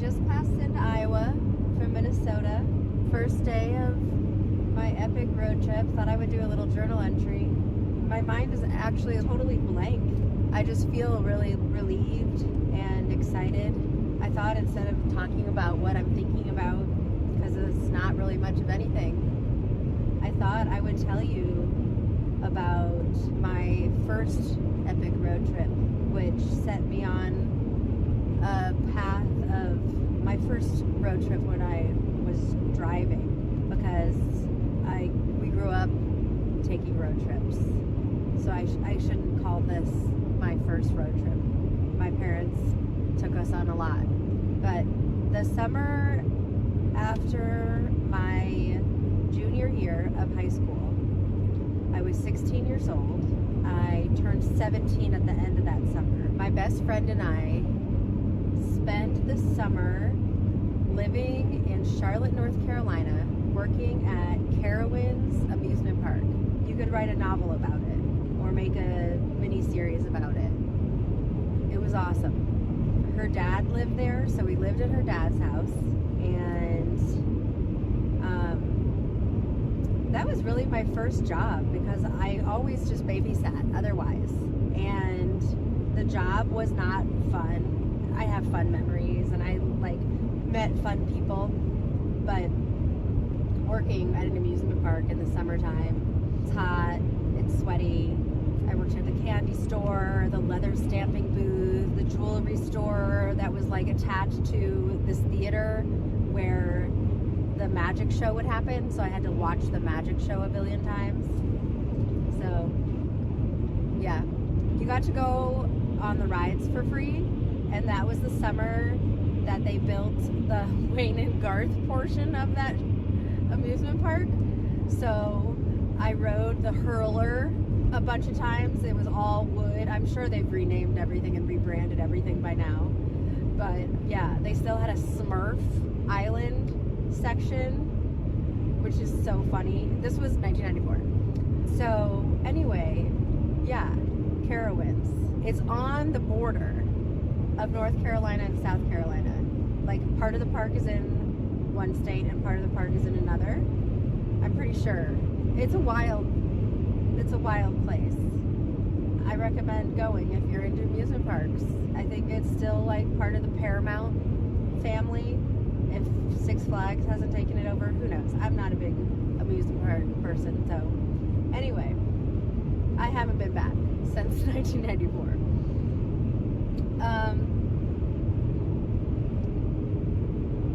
just passed into Iowa from Minnesota. First day of my epic road trip. Thought I would do a little journal entry. My mind is actually totally blank. I just feel really relieved and excited. I thought instead of talking about what I'm thinking about, because it's not really much of anything, I thought I would tell you about my first epic road trip, which set me on a path of my first road trip when I was driving, because we grew up taking road trips. So I shouldn't call this my first road trip. My parents took us on a lot. But the summer after my junior year of high school, I was 16 years old. I turned 17 at the end of that summer. My best friend and I spent the summer living in Charlotte, North Carolina, working at Carowinds Amusement Park. You could write a novel about it or make a mini-series about it. It was awesome. Her dad lived there, so we lived at her dad's house, and that was really my first job, because I always just babysat otherwise, and the job was not fun. I have fun memories, and I met fun people, but working at an amusement park in the summertime, it's hot, it's sweaty. I worked at the candy store, the leather stamping booth, the jewelry store that was attached to this theater where the magic show would happen, so I had to watch the magic show a billion times. So yeah, you got to go on the rides for free, and that was the summer that they built the Wayne and Garth portion of that amusement park. So I rode the hurler a bunch of times. It was all wood. I'm sure they've renamed everything and rebranded everything by now, but yeah, they still had a Smurf Island section, which is so funny. This was 1994. So anyway, yeah, Carowinds. It's on the border of North Carolina and South Carolina. Part of the park is in one state and part of the park is in another. I'm pretty sure. It's a wild place. I recommend going if you're into amusement parks. I think it's still part of the Paramount family. If Six Flags hasn't taken it over, who knows? I'm not a big amusement park person, so anyway, I haven't been back since 1994.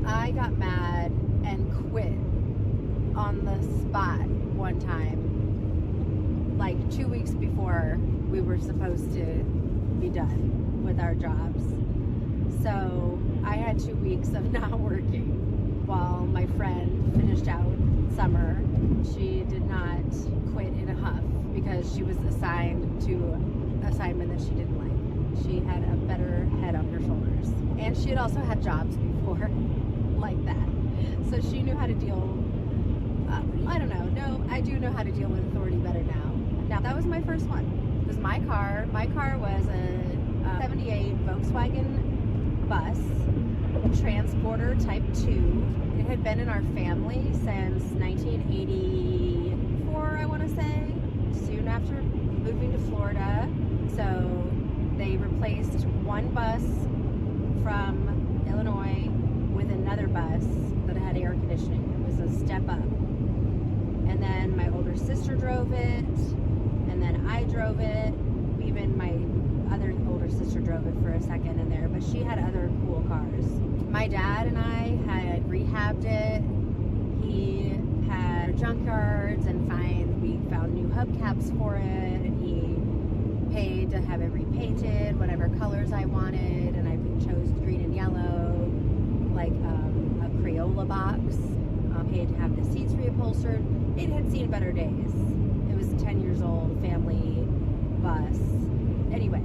I got mad and quit on the spot one time, 2 weeks before we were supposed to be done with our jobs. So I had 2 weeks of not working while my friend finished out summer. She did not quit in a huff because she was assigned to an assignment that she didn't like. She had a better head on her shoulders. And she had also had jobs before like that. So she knew how to deal, I don't know, no, I do know how to deal with authority better now. Now, that was my first one. It was my car. My car was a 78 Volkswagen Bus, Transporter Type 2. It had been in our family since 1984, I want to say, soon after moving to Florida. So they replaced one bus from Illinois with another bus that had air conditioning. It was a step up. And then my older sister drove it, and then I drove it. Even my other older sister drove it for a second in there, but she had other cool cars. My dad and I had rehabbed it. He had junkyards and we found new hubcaps for it, and he paid to have it repainted, whatever colors I wanted, and I chose green and yellow, a Crayola box. Paid to have the seats reupholstered. It had seen better days. It was a 10 years old family bus. Anyway,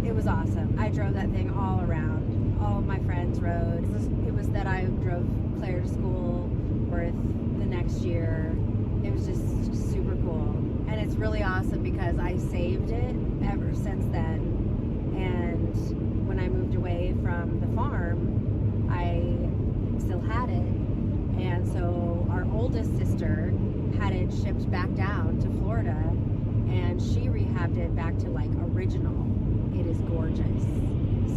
it was awesome. I drove that thing all around. All of my friends rode. It was that I drove Claire to school Worth the next year. It was just super cool. And it's really awesome because I saved it ever since then. And when I moved away from the farm, I oldest sister had it shipped back down to Florida, and she rehabbed it back to like original. It is gorgeous.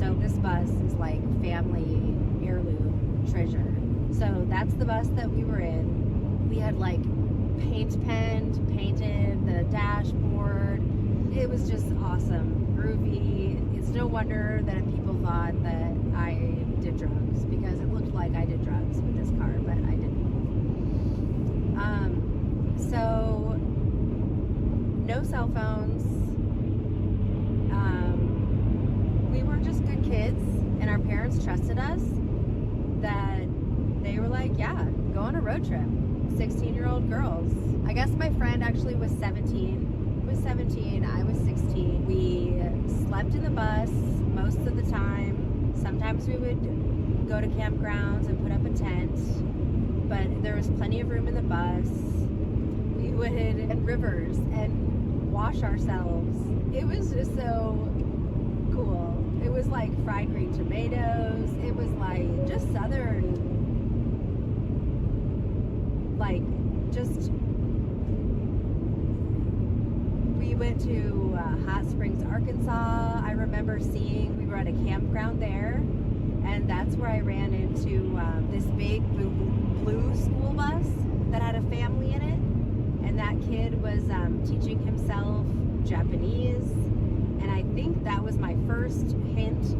So this bus is like family heirloom treasure. So that's the bus that we were in. We had like painted the dashboard. It was just awesome, groovy. It's no wonder that people thought that I did drugs, because it looked like I did drugs with this car, but I didn't. So no cell phones. We were just good kids, and our parents trusted us that they were like, yeah, go on a road trip. 16-year-old girls. I guess my friend actually was 17. Was 17, I was 16. We slept in the bus most of the time. Sometimes we would go to campgrounds and put up a tent, but there was plenty of room in the bus. We would hit rivers and wash ourselves. It was just so cool. It was like fried green tomatoes. It was like just southern, like just. We went to Hot Springs, Arkansas. I remember we were at a campground there, and that's where I ran into this big blue school bus that had a family in it, and that kid was teaching himself Japanese, and I think that was my first hint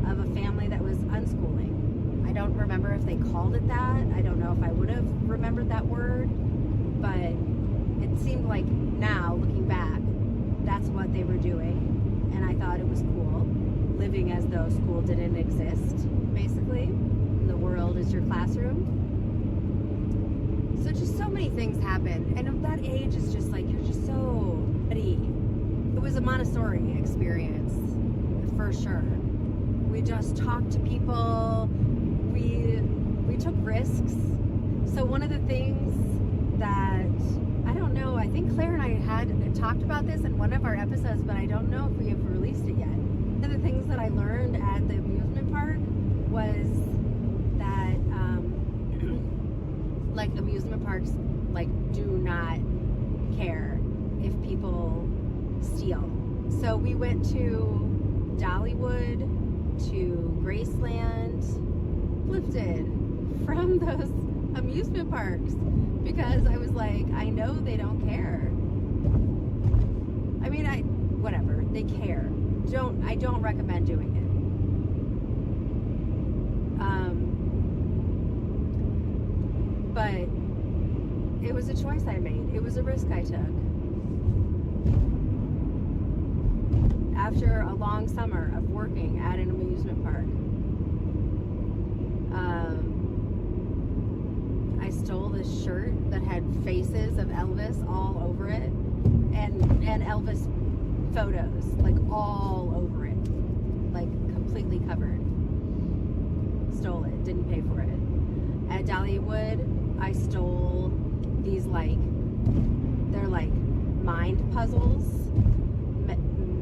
of a family that was unschooling. I don't remember if they called it that. I don't know if I would have remembered that word, but it seemed like now, looking back, that's what they were doing, and I thought it was cool, living as though school didn't exist, basically. The world is your classroom. So just so many things happen, and at that age, it's just like, you're just so ready. It was a Montessori experience, for sure. We just talked to people, we took risks. So one of the things that, I don't know, I think Claire and I had talked about this in one of our episodes, but I don't know if we have released it yet. One of the things that I learned at the amusement park was that like amusement parks like do not care if people steal. So we went to Dollywood, to Graceland, lifted from those amusement parks, because I was like, I know they don't care. I mean, whatever, they care. I don't recommend doing it. But it was a choice I made. It was a risk I took. After a long summer of working at an amusement park, I stole this shirt that had faces of Elvis all over it, and Elvis photos like all over it, like completely covered. Stole it, didn't pay for it. At Dollywood, I stole these they're like mind puzzles,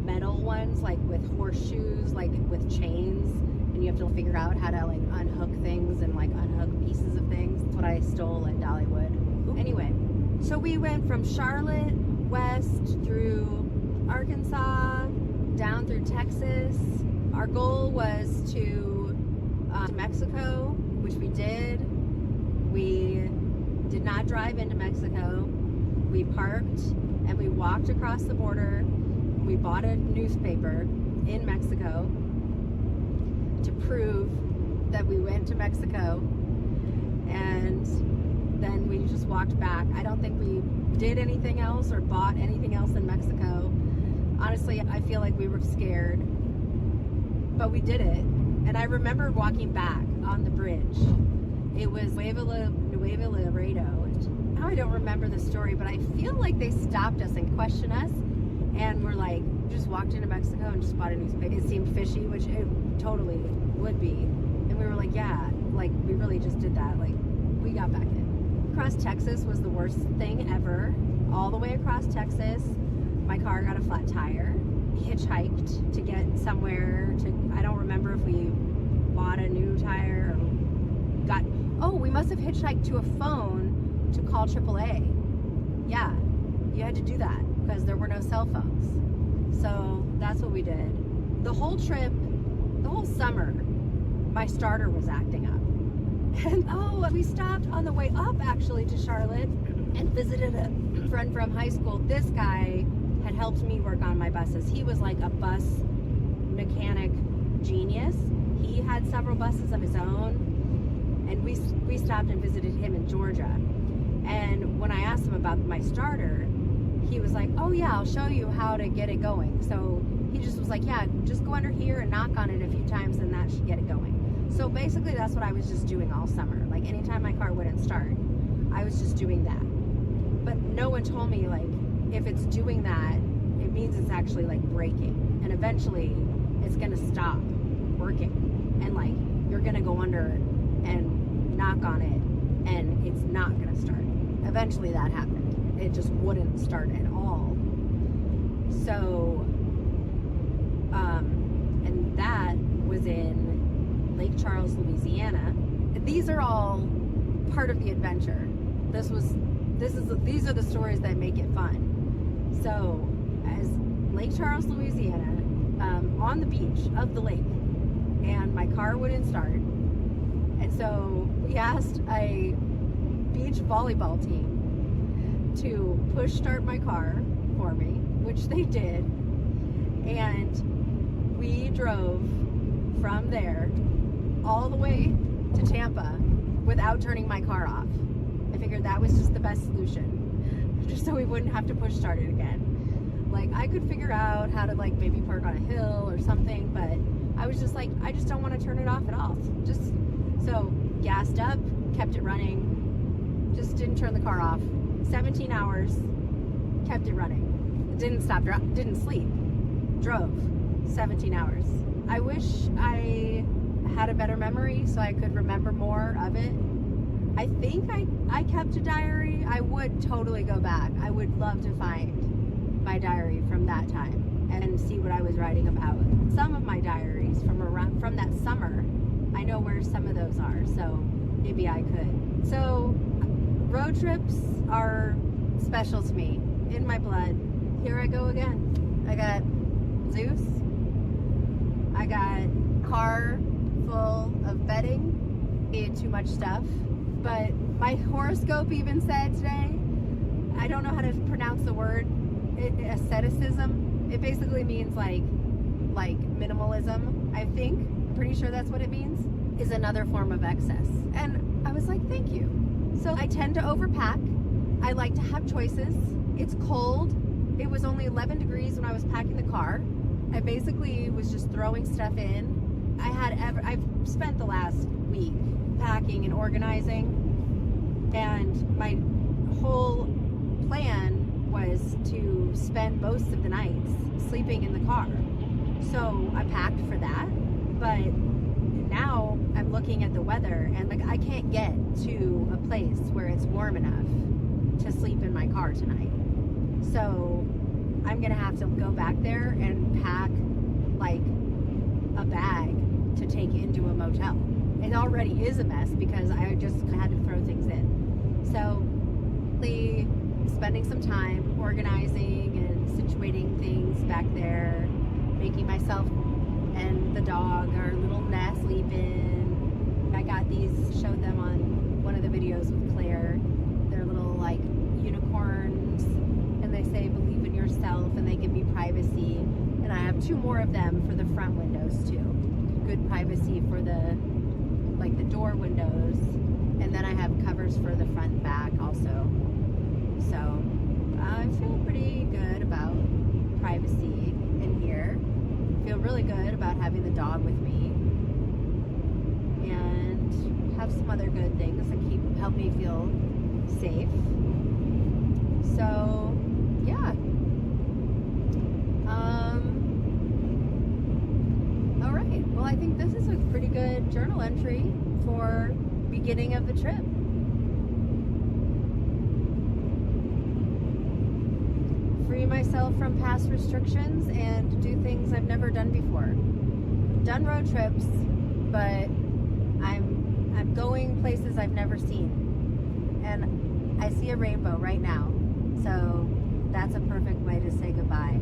metal ones, like with horseshoes, like with chains, and you have to figure out how to like unhook things and like unhook pieces of things. That's what I stole at Dollywood. Anyway, so we went from Charlotte west through Arkansas, down through Texas. Our goal was to Mexico, which we did. We did not drive into Mexico. We parked and we walked across the border. We bought a newspaper in Mexico to prove that we went to Mexico, and then we just walked back. I don't think we did anything else or bought anything else in Mexico. Honestly, I feel like we were scared, but we did it. And I remember walking back on the bridge. It was Nuevo Laredo. Now I don't remember the story, but I feel like they stopped us and questioned us, and we're like, just walked into Mexico and just bought a newspaper. It seemed fishy, which it totally would be. And we were like, yeah, like we really just did that. Like, we got back in. Across Texas was the worst thing ever. All the way across Texas, my car got a flat tire. Hitchhiked to get somewhere I don't remember if we bought a new tire or we must have hitchhiked to a phone to call AAA. Yeah, you had to do that because there were no cell phones. So that's what we did. The whole trip, the whole summer, my starter was acting up. And we stopped on the way up actually to Charlotte and visited a friend from high school. This guy had helped me work on my buses. He was like a bus mechanic genius. He had several buses of his own, and we stopped and visited him in Georgia. And when I asked him about my starter, he was like, oh yeah, I'll show you how to get it going. So he just was like, yeah, just go under here and knock on it a few times and that should get it going. So basically that's what I was just doing all summer. Like anytime my car wouldn't start, I was just doing that. But no one told me like, if it's doing that, it means it's actually like braking. And eventually it's gonna stop working. And like, you're gonna go under and knock on it and it's not gonna start. Eventually that happened. It just wouldn't start at all. So, and that was in Lake Charles, Louisiana. These are all part of the adventure. These are the stories that make it fun. So, as Lake Charles, Louisiana, on the beach of the lake, and my car wouldn't start. And so we asked a beach volleyball team to push start my car for me, which they did. And we drove from there all the way to Tampa without turning my car off. I figured that was just the best solution, just so we wouldn't have to push start it again. Like, I could figure out how to like maybe park on a hill or something, but I was just like, I just don't want to turn it off at all. Just so gassed up, kept it running, just didn't turn the car off. 17 hours, kept it running. Didn't stop, didn't sleep, drove 17 hours. I wish I had a better memory so I could remember more of it. I think I kept a diary. I would totally go back. I would love to find my diary from that time and see what I was writing about. Some of my diaries from that summer, I know where some of those are, so maybe I could. So road trips are special to me, in my blood. Here I go again. I got Zeus. I got car full of bedding. Ate too much stuff. But my horoscope even said today, I don't know how to pronounce the word, asceticism. It basically means like minimalism, I think. I'm pretty sure that's what it means. Is another form of excess. And I was like, thank you. So I tend to overpack. I like to have choices. It's cold. It was only 11 degrees when I was packing the car. I basically was just throwing stuff in. I've spent the last week packing and organizing, and my whole plan was to spend most of the nights sleeping in the car. So I packed for that, but now I'm looking at the weather and like I can't get to a place where it's warm enough to sleep in my car tonight. So I'm gonna have to go back there and pack like a bag to take into a motel. It already is a mess because I just had to throw things in. So spending some time organizing and situating things back there, making myself and the dog our little nest sleep in. I got these, showed them on one of the videos with Claire. They're little like unicorns, and they say believe in yourself, and they give me privacy. And I have 2 more of them for the front windows too. Good privacy for the door windows, and then I have covers for the front and back also. So I feel pretty good about privacy in here. Feel really good about having the dog with me, and have some other good things that help me feel safe. So yeah. All right. Well, I think this is a pretty good journal entry for beginning of the trip. Free myself from past restrictions and do things I've never done before. Done road trips, but I'm going places I've never seen. And I see a rainbow right now. So that's a perfect way to say goodbye.